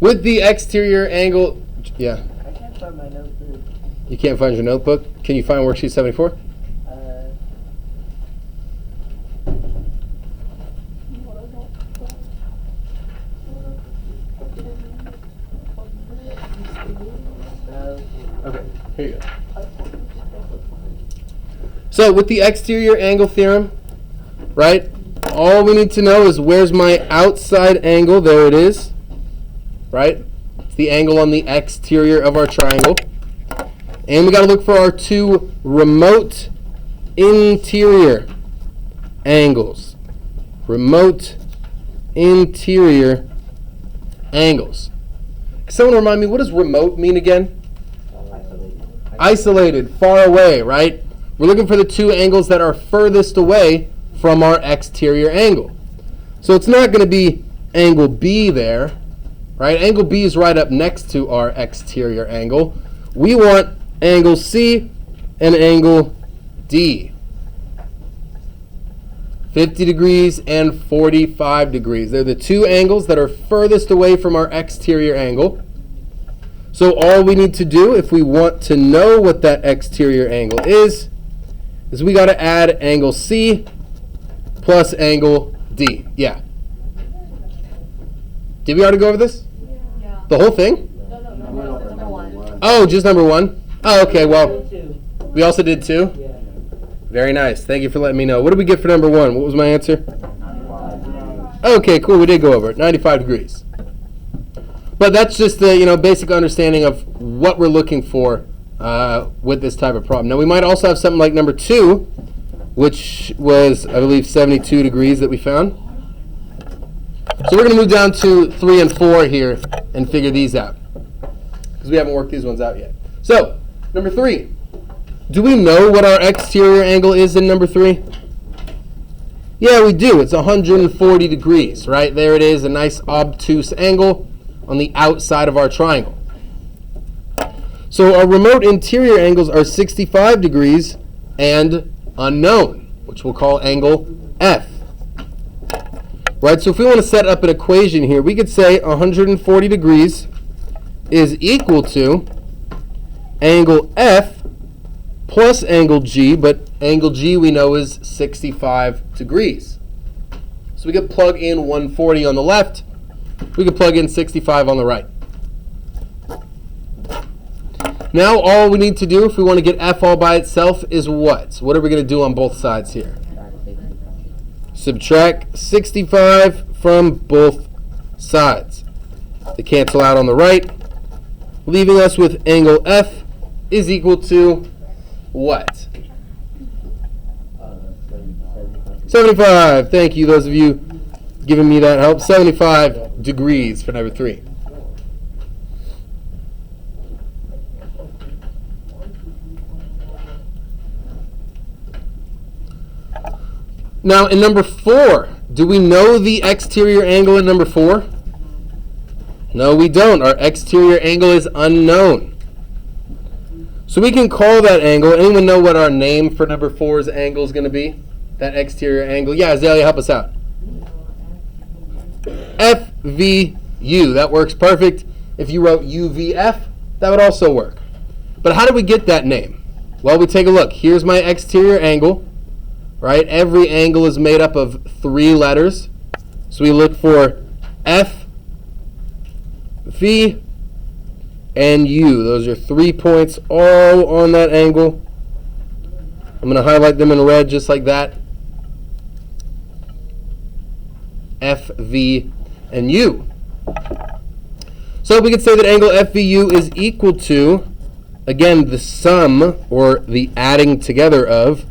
with the exterior angle, yeah. I can't find my notebook. You can't find your notebook? Can you find worksheet 74? Okay, here you go. So with the exterior angle theorem, right, all we need to know is where's my outside angle. There it is, right? It's the angle on the exterior of our triangle. And we got to look for our two remote interior angles. Remote interior angles. Can someone remind me, what does remote mean again? Isolated, far away, right? We're looking for the two angles that are furthest away from our exterior angle. So it's not going to be angle B there, right? Angle B is right up next to our exterior angle. We want angle C and angle D. 50 degrees and 45 degrees. They're the two angles that are furthest away from our exterior angle. So all we need to do if we want to know what that exterior angle is we got to add angle C plus angle D. Yeah. Did we already go over this? Yeah. The whole thing? No, number one. Oh, just number one? Oh, okay, well, we also did two? Yeah. Very nice. Thank you for letting me know. What did we get for number one? What was my answer? Okay, cool. We did go over it. 95 degrees. But that's just the basic understanding of what we're looking for with this type of problem. Now, we might also have something like number two, which was, I believe, 72 degrees that we found. So we're going to move down to 3 and 4 here and figure these out, because we haven't worked these ones out yet. So, number 3. Do we know what our exterior angle is in number 3? Yeah, we do. It's 140 degrees, right? There it is, a nice obtuse angle on the outside of our triangle. So our remote interior angles are 65 degrees and unknown, which we'll call angle F. Right, so if we want to set up an equation here, we could say 140 degrees is equal to angle F plus angle G, but angle G we know is 65 degrees. So we could plug in 140 on the left, we could plug in 65 on the right. Now all we need to do if we want to get F all by itself is what? What are we going to do on both sides here? Subtract 65 from both sides. They cancel out on the right, leaving us with angle F is equal to what? 75. Thank you, those of you giving me that help. 75 degrees for number 3. Now, in number 4, do we know the exterior angle in number 4? No, we don't. Our exterior angle is unknown. So we can call that angle. Anyone know what our name for number 4's angle is going to be? That exterior angle? Yeah, Azalea, help us out. FVU. That works perfect. If you wrote UVF, that would also work. But how do we get that name? Well, we take a look. Here's my exterior angle. Right? Every angle is made up of 3 letters. So we look for F, V, and U. Those are 3 points all on that angle. I'm going to highlight them in red just like that. F, V, and U. So we could say that angle FVU is equal to, again, the sum or the adding together of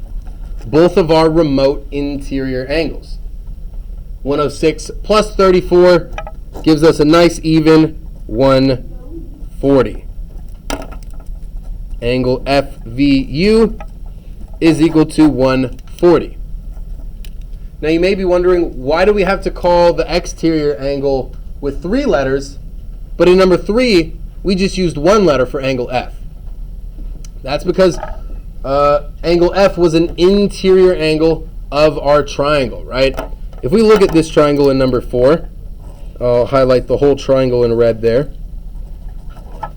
both of our remote interior angles. 106 plus 34 gives us a nice even 140. Angle FVU is equal to 140. Now you may be wondering, why do we have to call the exterior angle with 3 letters, but in number 3 we just used 1 letter for angle F? That's because angle F was an interior angle of our triangle, right? If we look at this triangle in number 4, I'll highlight the whole triangle in red there.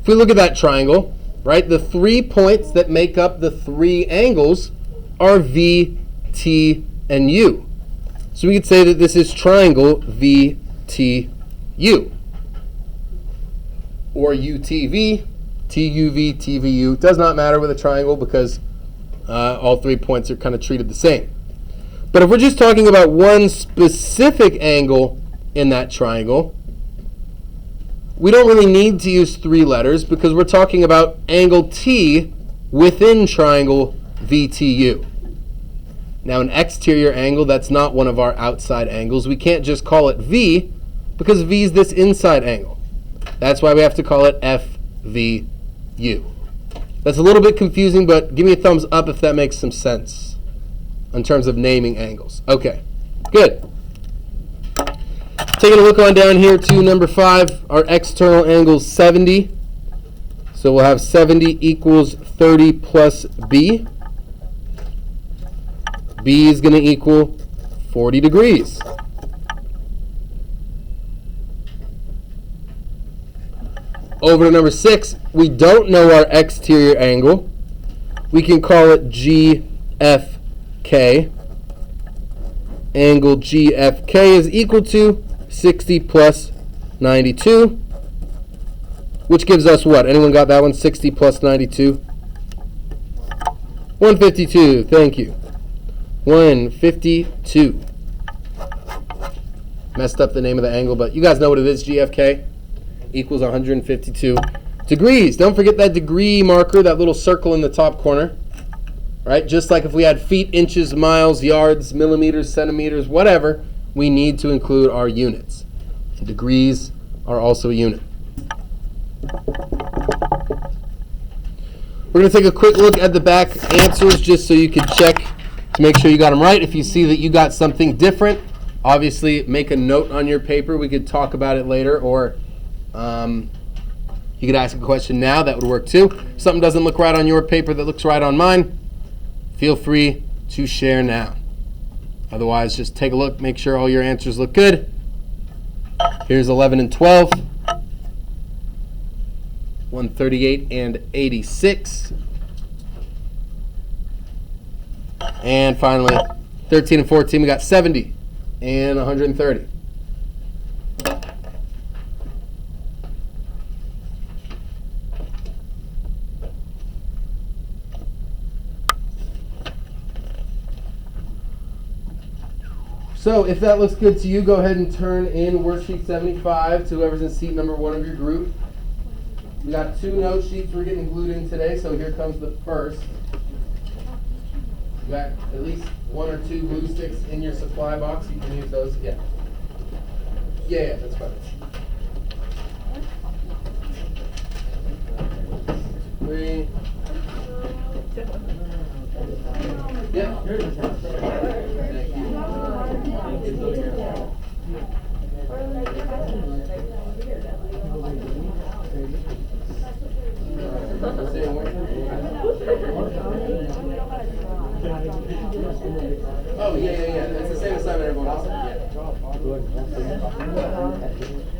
If we look at that triangle, right, the 3 points that make up the 3 angles are V, T, and U. So we could say that this is triangle VTU. Or UTV, TUV, TVU. Does not matter with a triangle because all 3 points are kind of treated the same. But if we're just talking about one specific angle in that triangle, we don't really need to use 3 letters because we're talking about angle T within triangle VTU. Now an exterior angle, that's not one of our outside angles. We can't just call it V because V is this inside angle. That's why we have to call it FVU. That's a little bit confusing, but give me a thumbs up if that makes some sense in terms of naming angles. Okay, good. Taking a look on down here to number 5, our external angle is 70. So we'll have 70 equals 30 plus B. B is going to equal 40 degrees. Over to number 6, we don't know our exterior angle. We can call it GFK. Angle GFK is equal to 60 plus 92, which gives us what? Anyone got that one? 60 plus 92? 152. Thank you. 152. Messed up the name of the angle, but you guys know what it is. GFK equals 152 degrees. Don't forget that degree marker, that little circle in the top corner. Right? Just like if we had feet, inches, miles, yards, millimeters, centimeters, whatever, we need to include our units. And degrees are also a unit. We're going to take a quick look at the back answers just so you can check to make sure you got them right. If you see that you got something different, obviously make a note on your paper. We could talk about it later, or you could ask a question now. That would work too. If something doesn't look right on your paper that looks right on mine, feel free to share now. Otherwise, just take a look, make sure all your answers look good. Here's 11 and 12. 138 and 86. And finally, 13 and 14, we got 70 and 130. So if that looks good to you, go ahead and turn in worksheet 75 to whoever's in seat number 1 of your group. We got 2 note sheets we're getting glued in today, so here comes the first. You got at least 1 or 2 glue sticks in your supply box. You can use those. Yeah. Yeah, that's fine. 3. Yeah. Thank you. Oh, yeah. It's the same assignment everyone else had. Yeah.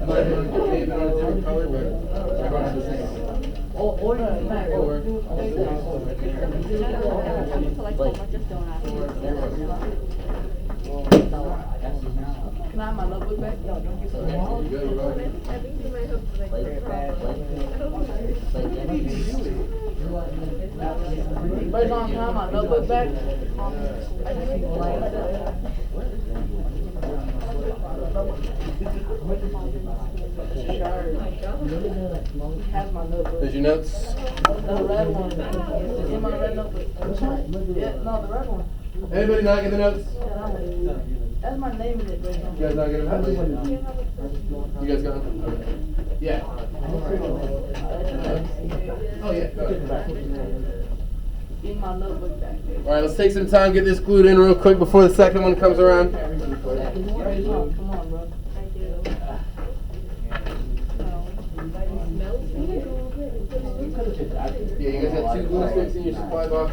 I might have been on a different color, but everyone has the same. Can I have my notebook back? I think you might have to like Wait, Mom, can I have my notebook back? Has my notebook. There's your notes. The red one. In my red notebook. Yeah, no, the red one. Anybody not get the notes? That's my name in it. You guys not get them? You guys got them? Okay. Yeah. Oh, yeah. Go ahead. In my notebook back there. All right, let's take some time, get this glued in real quick before the second one comes around. Come on, bro. Yeah, you guys have 2 glue sticks in your supply box.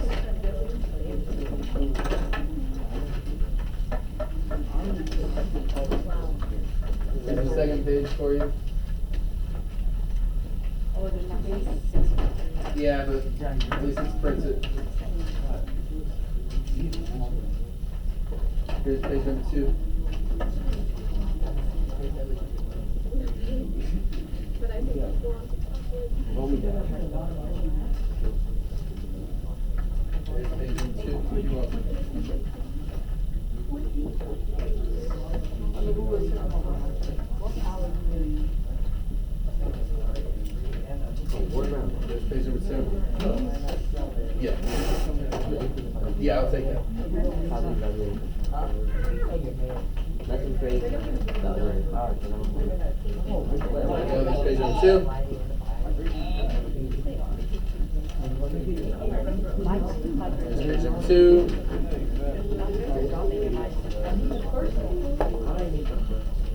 There's the second page. for you? Oh, there's not many. Yeah, but at least it's printed. Here's page number 2. But I think it's going Here's page number 2. You're welcome. There's page number 7. Yeah. Yeah, I'll take that. There's page number 2. There's page number 2.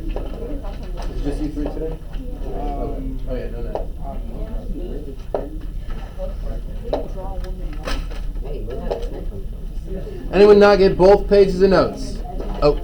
Is it just you 3 today? Oh yeah, no. Anyone not get both pages of notes? Oh.